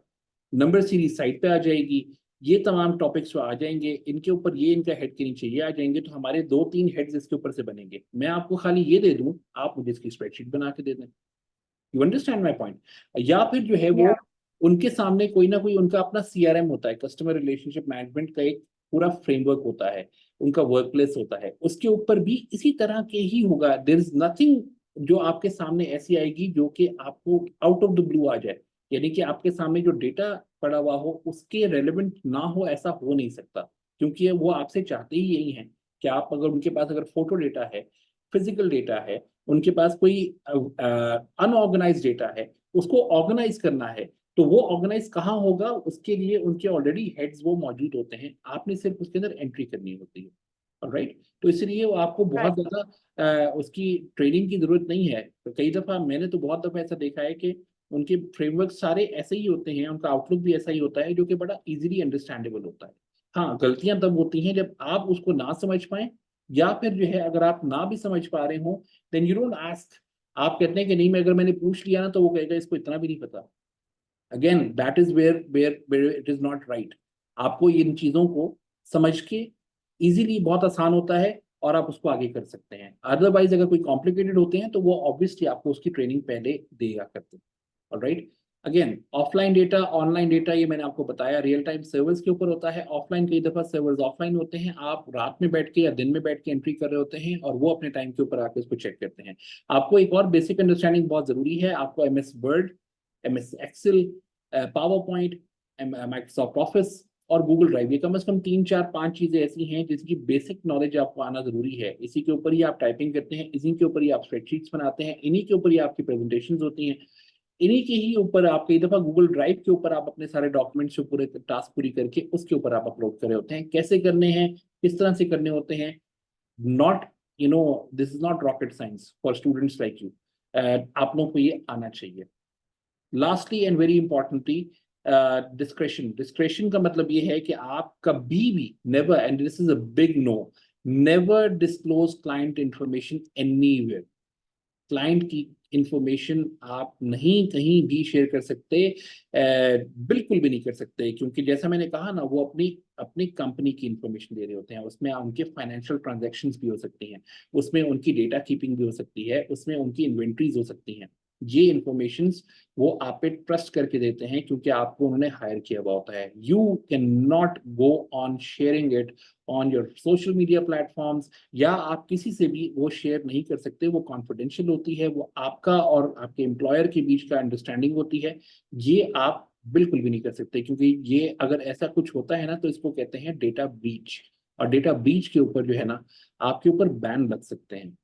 S1: नंबर सीरीज साइड पे आ जाएगी, ये तमाम टॉपिक्स आ जाएंगे, इनके ऊपर ये इनका हेड के नीचे ये आ जाएंगे, तो हमारे 2-3 हेड्स इसके ऊपर से बनेंगे। मैं आपको खाली ये दे दूं, आप मुझे इसकी स्प्रेडशीट बना के दे दें। You understand my point? या फिर जो है वो
S2: या
S1: उनके सामने कोई ना कोई उनका अपना सीआरएम होता है, कस्टमर रिलेशनशिप मैनेजमेंट का एक पूरा फ्रेमवर्क होता है, उनका वर्क प्लेस होता है, उसके ऊपर भी इसी तरह के ही होगा। देर इज नथिंग जो आपके सामने ऐसी आएगी जो कि आपको आउट ऑफ द ब्लू आ जाए, यानी कि आपके सामने जो डेटा पड़ा हुआ हो उसके रेलेवेंट ना हो, ऐसा हो नहीं सकता। क्योंकि वो आपसे चाहते ही यही है कि आप अगर उनके पास अगर फोटो डेटा है, फिजिकल डेटा है, उनके पास कोई अनऑर्गेनाइज डेटा है, उसको ऑर्गेनाइज करना है, तो वो ऑर्गेनाइज कहाँ होगा, उसके लिए उनके ऑलरेडी हेड्स वो मौजूद होते हैं, आपने सिर्फ उसके अंदर एंट्री करनी होती है। राइट? तो इसलिए वो आपको बहुत
S2: राइट
S1: ज्यादा उसकी ट्रेनिंग की जरूरत नहीं है। तो कई दफा मैंने तो बहुत दफा ऐसा देखा है कि उनके फ्रेमवर्क सारे ऐसे ही होते हैं, उनका आउटलुक भी ऐसा ही होता है, जो कि बड़ा इजीली अंडरस्टैंडेबल होता है। हाँ, गलतियां तब होती हैं जब आप उसको ना समझ पाए, या फिर जो है अगर आप ना भी समझ पा रहे हो, देन यू डोंट आस्क। आप कहते हैं कि नहीं, मैं अगर मैंने पूछ लिया ना, तो वो कहेगा इसको इतना भी नहीं पता। Again that is where it is not right. आपको इन चीजों को समझ के इजीली बहुत आसान होता है, और आप उसको आगे कर सकते हैं। अदरवाइज अगर कोई कॉम्प्लिकेटेड होते हैं तो वो ऑब्वियसली आपको उसकी ट्रेनिंग पहले देगा करते हैं। Alright? Again offline data, online data, ये मैंने आपको बताया रियल टाइम सर्वर्स के ऊपर होता है। ऑफलाइन कई दफा सर्वर्स ऑफलाइन होते हैं, आप रात में बैठ के या दिन में बैठ के एंट्री कर रहे होते हैं, और वो अपने टाइम के ऊपर आके उसको चेक करते हैं। आपको एक और बेसिक अंडरस्टैंडिंग बहुत जरूरी है, आपको MS Word, MS Excel, PowerPoint, Microsoft Office और गूगल ड्राइव, ये कम से कम 3-4-5 चीजें ऐसी हैं जिसकी बेसिक नॉलेज आपको आना जरूरी है। इसी के ऊपर ही आप टाइपिंग करते हैं, इसी के ऊपर ही आप स्प्रेडशीट्स बनाते हैं, इन्हीं के ऊपर ही आपकी प्रेजेंटेशंस होती हैं, इन्हीं के ही ऊपर आप कई दफा गूगल ड्राइव के ऊपर आप अपने सारे डॉक्यूमेंट्स जो पूरे टास्क पूरी करके उसके ऊपर आप अपलोड कर रहे होते हैं। कैसे करने हैं, किस तरह से करने होते हैं, not this is not rocket science for students like you. आप लोगों को ये आना चाहिए। Lastly and very importantly, discretion. Discretion का मतलब ये है कि आप कभी भी never, and this is a big no, never disclose client information anywhere. Client की इंफॉर्मेशन आप नहीं कहीं भी शेयर कर सकते, बिल्कुल भी नहीं कर सकते, क्योंकि जैसा मैंने कहा ना, वो अपनी अपनी कंपनी की इंफॉर्मेशन दे रहे होते हैं, उसमें उनके फाइनेंशियल ट्रांजैक्शंस भी हो सकती हैं, उसमें उनकी डेटा कीपिंग भी हो सकती है, उसमें उनकी इन्वेंट्रीज हो सकती हैं। ये इंफॉर्मेशंस वो आप पे ट्रस्ट करके देते हैं, क्योंकि आपको उन्होंने हायर किया हुआ होता है। You can not go on sharing it on your social media platforms, या आप किसी से भी वो शेयर नहीं कर सकते, वो कॉन्फिडेंशियल होती है, वो आपका और आपके एम्प्लॉयर के बीच का अंडरस्टैंडिंग होती है। ये आप बिल्कुल भी नहीं कर सकते, क्योंकि ये अगर ऐसा कुछ होता है ना, तो इसको कहते हैं डेटा ब्रीच। और डेटा ब्रीच के ऊपर जो है ना, आपके ऊपर बैन लग सकते हैं।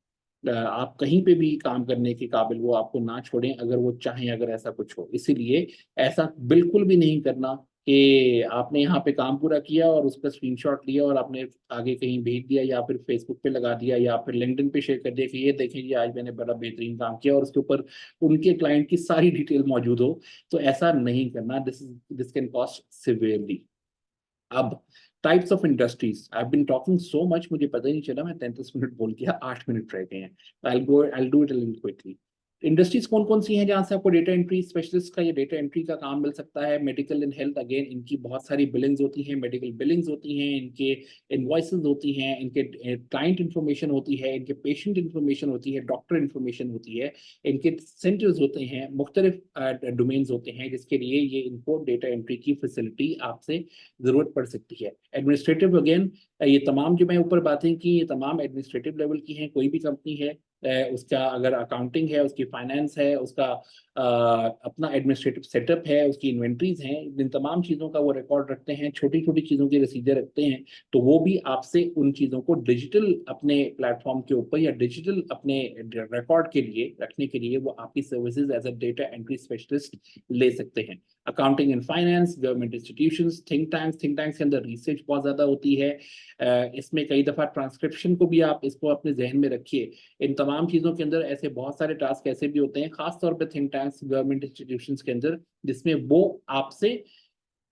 S1: आप कहीं पे भी काम करने के काबिल वो आपको ना छोड़ें, अगर वो चाहें, अगर ऐसा कुछ हो। इसीलिए ऐसा बिल्कुल भी नहीं करना कि आपने यहाँ पे काम पूरा किया और उसका स्क्रीनशॉट लिया और आपने आगे कहीं भेज दिया, या फिर फेसबुक पे लगा दिया, या फिर लिंक्डइन पे शेयर कर दिया कि ये देखें जी आज मैंने बड़ा बेहतरीन काम किया, और उसके ऊपर उनके क्लाइंट की सारी डिटेल मौजूद हो। तो ऐसा नहीं करना, दिस कैन कॉस्ट सिवियरली। अब types of industries, I have been talking so much, मुझे पता ही नहीं चला मैं 33 मिनट बोल गया, 8 मिनट रह गए हैं। I will do it a little quickly. Industries कौन कौन सी हैं जहां से आपको डेटा एंट्री स्पेशलिस्ट का या डेटा एंट्री का काम मिल सकता है? मेडिकल एंड हेल्थ, अगेन इनकी बहुत सारी बिलिंग्स होती हैं, मेडिकल बिलिंग्स होती हैं, इनके इनवॉइसेस होती हैं, इनके क्लाइंट इंफॉर्मेशन होती है, इनके पेशेंट इंफॉर्मेशन होती है, डॉक्टर इंफॉर्मेशन होती है, इनके सेंटर्स होते हैं, मुख्तलिफ डोमेन्स होते हैं जिसके लिए ये इनको डेटा एंट्री की फैसिलिटी आपसे जरूरत पड़ सकती है। एडमिनिस्ट्रेटिव, अगेन ये तमाम जो मैं ऊपर बातें की ये तमाम एडमिनिस्ट्रेटिव लेवल की हैं। कोई भी कंपनी है उसका अगर अकाउंटिंग है, उसकी फाइनेंस है, उसका अपना एडमिनिस्ट्रेटिव सेटअप है, उसकी इन्वेंट्रीज हैं, इन तमाम चीज़ों का वो रिकॉर्ड रखते हैं, छोटी छोटी चीज़ों की रसीदें रखते हैं, तो वो भी आपसे उन चीज़ों को डिजिटल अपने प्लेटफॉर्म के ऊपर या डिजिटल अपने रिकॉर्ड के लिए रखने के लिए वो आपकी services as a data entry specialist ले सकते हैं। Accounting and finance, government institutions, think tanks के अंदर रिसर्च बहुत ज़्यादा होती है। इसमें कई दफ़ा ट्रांसक्रिप्शन को भी आप इसको अपने जहन में रखिए। इन तमाम चीज़ों के अंदर ऐसे बहुत सारे टास्क ऐसे भी होते हैं, खासतौर पे थिंक टैंक्स, गवर्नमेंट इंस्टीट्यूशंस के अंदर, जिसमें वो आपसे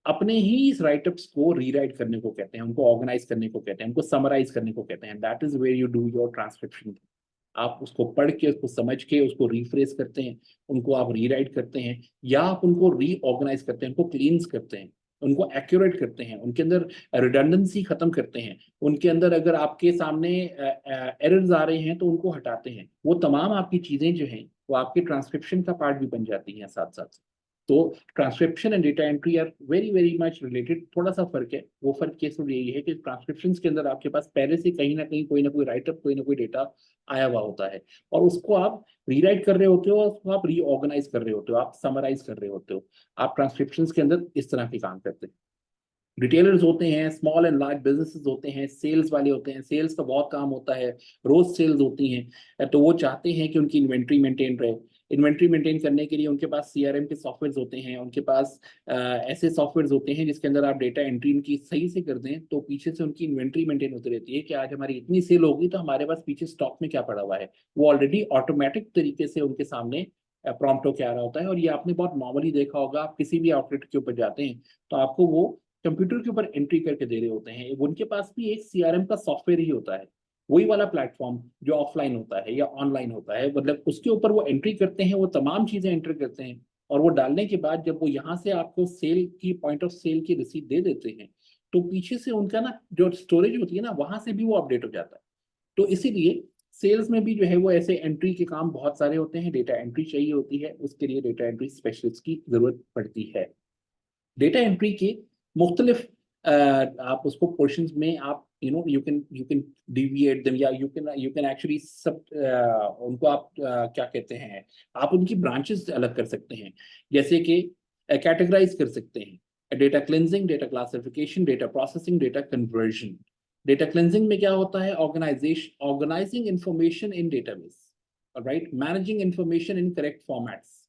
S1: अपने ही इस राइटअप्स को रीराइट करने को कहते हैं, उनको ऑर्गेनाइज करने को कहते हैं, उनको समराइज करने को कहते हैं। That is where you do your transcription. आप उसको पढ़ के, उसको समझ के, उसको रिफ्रेश करते हैं, उनको आप रीराइट करते हैं, या आप उनको रीऑर्गेनाइज करते हैं, उनको क्लींस करते हैं, उनको एक्यूरेट करते हैं, उनके अंदर रिडंडेंसी खत्म करते हैं, उनके अंदर अगर आपके सामने एरर्स आ रहे हैं तो उनको हटाते हैं। वो तमाम आपकी चीजें जो हैं वो आपके ट्रांसक्रिप्शन का पार्ट भी बन जाती हैं साथ साथ। तो transcription and data entry are very very much related. थोड़ा सा फर्क है, वो फर्क केस में यही है कि ट्रांसक्रिप्शन के अंदर आपके पास पहले से कहीं ना कहीं कोई ना कोई राइटअप, कोई ना कोई डेटा आया हुआ होता है, और उसको आप रीराइट कर रहे होते हो, और उसको आप रीऑर्गेनाइज कर रहे होते हो, आप समराइज कर रहे होते हो। आप ट्रांसक्रिप्शन के अंदर इस तरह के काम करते हैं। रिटेलर्स होते हैं, स्मॉल एंड लार्ज बिजनेसेस होते हैं, सेल्स वाले होते हैं, सेल्स का बहुत काम होता है, रोज सेल्स होती हैं, तो वो चाहते हैं कि उनकी इन्वेंट्री मेंटेन रहे। इन्वेंट्री मेंटेन करने के लिए उनके पास सीआरएम के सॉफ्टवेयर होते हैं, उनके पास ऐसे सॉफ्टवेयर होते हैं जिसके अंदर आप डेटा एंट्री इनकी सही से कर दें तो पीछे से उनकी इन्वेंट्री मेंटेन होती रहती है कि आज हमारी इतनी सेल होगी तो हमारे पास पीछे स्टॉक में क्या पड़ा हुआ है, वो ऑलरेडी ऑटोमेटिक तरीके से उनके सामने प्रॉम्प्ट होकर आ रहा होता है। और ये आपने बहुत नॉर्मली देखा होगा, आप किसी भी आउटलेट के ऊपर जाते हैं तो आपको वो कंप्यूटर के ऊपर एंट्री करके दे रहे होते हैं। उनके पास भी एक सीआरएम का सॉफ्टवेयर ही होता है, वही वाला प्लेटफॉर्म जो ऑफलाइन होता है या ऑनलाइन होता है, मतलब उसके ऊपर वो एंट्री करते हैं, वो तमाम चीजें एंटर करते हैं, और वो डालने के बाद जब वो यहाँ से आपको सेल की पॉइंट ऑफ सेल की रिसीट दे देते हैं तो पीछे से उनका ना जो स्टोरेज होती है ना वहां से भी वो अपडेट हो जाता है। तो इसीलिए सेल्स में भी जो है वो ऐसे एंट्री के काम बहुत सारे होते हैं, डेटा एंट्री चाहिए होती है, उसके लिए डेटा एंट्री स्पेशलिस्ट की जरूरत पड़ती है। डेटा एंट्री के मुख्तलिफ आप उसको पोर्शंस में आप यू कैन डिविएट देम, या यू कैन एक्चुअली सब उनको आप क्या कहते हैं, आप उनकी ब्रांचेस अलग कर सकते हैं, जैसे कि कैटेगराइज कर सकते हैं। Data cleansing, data classification, data processing, data conversion. Data cleansing में क्या होता है? Organizing information in database, right, managing information in correct formats.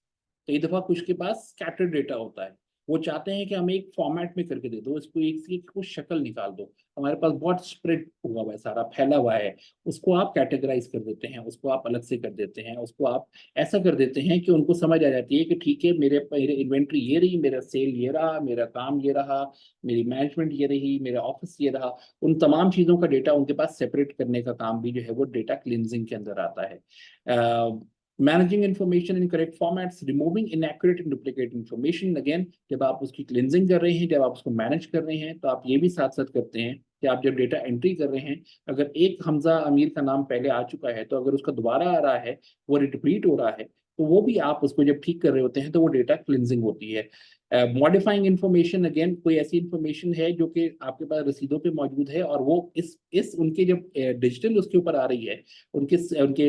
S1: कई दफा कुछ के पास स्कैटर्ड डेटा होता है, वो चाहते हैं कि हमें एक फॉर्मेट में करके दे दो, इसको एक सी कुछ शक्ल निकाल दो, हमारे पास बहुत स्प्रेड हुआ हुआ है, सारा फैला हुआ है, उसको आप कैटेगराइज कर देते हैं, उसको आप अलग से कर देते हैं, उसको आप ऐसा कर देते हैं कि उनको समझ आ जाती है कि ठीक है, मेरे मेरे इन्वेंट्री ये रही, मेरा सेल ये रहा, मेरा काम ये रहा, मेरी मैनेजमेंट ये रही, मेरा ऑफिस ये रहा। उन तमाम चीज़ों का डेटा उनके पास सेपरेट करने का काम भी जो है वो डेटा क्लिनजिंग के अंदर आता है। Managing information in correct formats, removing inaccurate and duplicate information. Again जब आप उसकी क्लिनजिंग कर रहे हैं, जब आप उसको मैनेज कर रहे हैं, तो आप ये भी साथ साथ करते हैं कि आप जब डेटा एंट्री कर रहे हैं, अगर एक हमजा अमीर का नाम पहले आ चुका है तो अगर उसका दोबारा आ रहा है, वो रिपीट हो रहा है, तो वो भी आप उसको जब ठीक कर रहे होते हैं तो वो डेटा क्लिनजिंग होती है। मॉडिफाइंग इंफॉर्मेशन, अगेन कोई ऐसी इंफॉर्मेशन है जो कि आपके पास रसीदों पे मौजूद है और वो इस उनके जब डिजिटल उसके ऊपर आ रही है, उनके उनके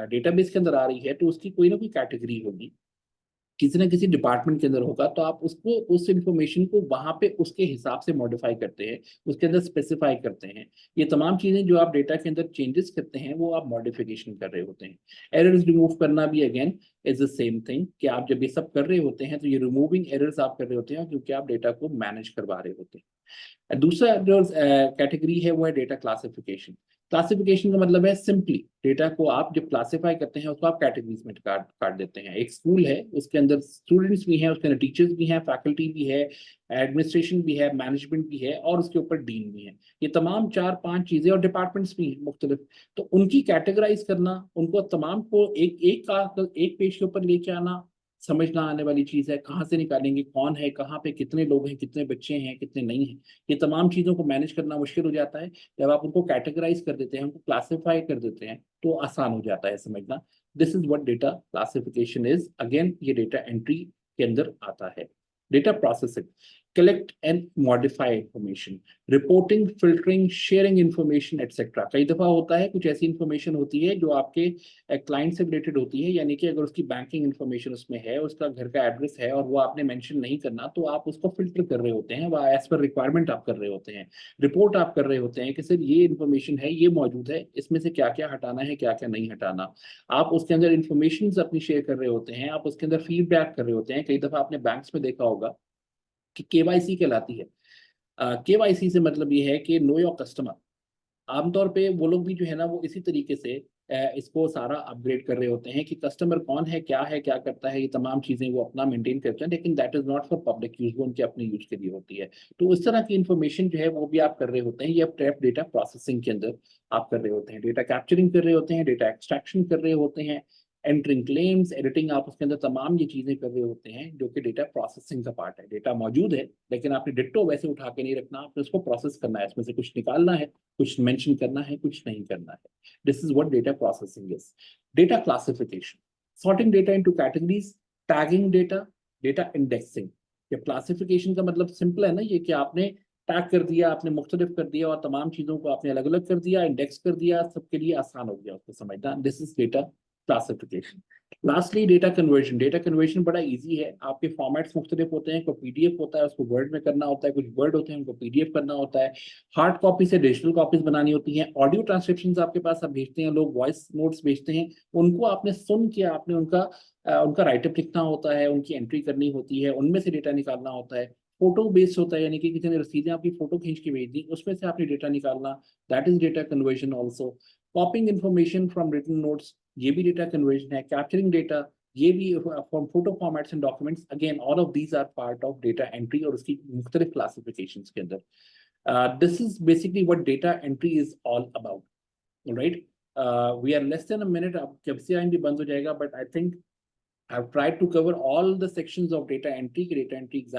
S1: डेटाबेस के अंदर आ रही है, तो उसकी कोई ना कोई कैटेगरी होगी, किसी ना किसी डिपार्टमेंट के अंदर होगा, तो आप उसको उस इंफॉर्मेशन को वहां पे उसके हिसाब से मॉडिफाई करते हैं, उसके अंदर स्पेसिफाई करते हैं। ये तमाम चीजें जो आप डेटा के अंदर चेंजेस करते हैं वो आप मॉडिफिकेशन कर रहे होते हैं। एरर्स रिमूव करना भी again is the same thing, कि आप जब ये सब कर रहे होते हैं तो ये रिमूविंग एरर्स आप कर रहे होते हैं क्योंकि आप डेटा को मैनेज करवा रहे होते हैं। दूसरा जो कैटेगरी है वो है डेटा क्लासिफिकेशन। क्लासिफिकेशन का मतलब है सिंपली डेटा को आप जब क्लासिफाई करते हैं उसको आप कैटेगरीज में काट देते हैं। एक स्कूल है, उसके अंदर स्टूडेंट्स भी हैं, उसके अंदर टीचर्स भी हैं, फैकल्टी भी है, एडमिनिस्ट्रेशन भी है, मैनेजमेंट भी है, और उसके ऊपर डीन भी है। ये तमाम 4-5 चीजें, और डिपार्टमेंट्स भी हैं मुख्तलिफ। तो उनकी कैटेगराइज करना, उनको तमाम को एक पेज के ऊपर लेके आना समझना आने वाली चीज है। कहाँ से निकालेंगे, कौन है, कहाँ पे कितने लोग हैं, कितने बच्चे हैं, कितने नहीं हैं, ये तमाम चीजों को मैनेज करना मुश्किल हो जाता है। जब आप उनको कैटेगराइज कर देते हैं, उनको क्लासिफाई कर देते हैं, तो आसान हो जाता है समझना। This is what data classification is. Again ये डेटा एंट्री के अंदर आता है। Data processing, collect and modify information, reporting, filtering, sharing information etcetera. कई दफा होता है कुछ ऐसी इंफॉर्मेशन होती है जो आपके क्लाइंट से रिलेटेड होती है, यानी कि अगर उसकी बैंकिंग इंफॉर्मेशन उसमें है, उसका घर का एड्रेस है, और वो आपने मेंशन नहीं करना, तो आप उसको फिल्टर कर रहे होते हैं, वह एज पर रिक्वायरमेंट आप कर रहे होते हैं। रिपोर्ट आप कर रहे होते हैं कि सर ये इंफॉर्मेशन है, ये मौजूद है, इसमें से क्या क्या हटाना है, क्या क्या नहीं हटाना। आप उसके अंदर इंफॉर्मेशन अपनी शेयर कर रहे होते हैं, आप उसके अंदर फीडबैक कर रहे होते हैं। कई दफा आपने बैंक्स में देखा होगा कि केवाईसी कहलाती है। केवाईसी से मतलब ये है कि नो योर कस्टमर। आमतौर पे वो लोग भी जो है ना, वो इसी तरीके से इसको सारा अपग्रेड कर रहे होते हैं कि कस्टमर कौन है, क्या करता है, ये तमाम चीजें वो अपना मेंटेन करते हैं, लेकिन that is not for public use, वो उनके अपने यूज के लिए होती है। तो इस तरह की इंफॉर्मेशन जो है वो भी आप कर रहे होते हैं। ये ट्रैप डेटा प्रोसेसिंग के अंदर आप कर रहे होते हैं। डेटा कैप्चरिंग कर रहे होते हैं, डेटा एक्सट्रैक्शन कर रहे होते हैं, एंटरिंग क्लेम्स, एडिटिंग, आप उसके अंदर तमाम ये चीजें कर रहे होते हैं, जो कि डेटा प्रोसेसिंग का पार्ट है। डेटा मौजूद है, लेकिन आपने डिट्टो वैसे उठा के नहीं रखना, आपने उसको प्रोसेस करना है, इसमें से कुछ निकालना है, कुछ मेंशन करना है, कुछ नहीं करना है। This is what data processing is. Data classification, sorting data into categories, tagging data, data indexing. ये क्लासिफिकेशन का मतलब सिंपल है ना, ये कि आपने टैग कर दिया, आपने मुख्तलिफ कर दिया, और तमाम चीजों को आपने अलग अलग कर दिया, इंडेक्स कर दिया, सबके लिए आसान हो गया उसको समझना। This is data classification. Lastly data conversion. Data conversion बड़ा इजी है। आपके फॉर्मेट्स मुख्तलिफ होते हैं, कोई पीडीएफ होता है उसको वर्ड में करना होता है, कुछ वर्ड होते हैं उनको पीडीएफ करना होता है, हार्ड कॉपी से डिजिटल कॉपीज बनानी होती हैं, ऑडियो ट्रांसक्रिप्शन आपके पास आप भेजते हैं, लोग वॉइस नोट्स भेजते हैं, उनको आपने सुन के आपने उनका राइटअप लिखना होता है, उनकी एंट्री करनी होती है, उनमें से डेटा निकालना होता है। फोटो बेस्ड होता है, यानी कि किसी ने रसीदें आपकी फोटो खींच के भेज दी, उसमें से आपने डेटा निकालना, that is data conversion also. Copying information from written notes, ये भी डेटा कन्वर्जन है। कैप्चरिंग डेटा, ये भी from photo formats and documents, again all of these are part of data entry, और उसकी मुख्तलिफ क्लासिफिकेशन के अंदर। This is basically what data entry is all about, right. We are less than a minute, अब जब से आएंगे बंद हो जाएगा, but I think I have tried to cover all the sections of data entry. Data entry exact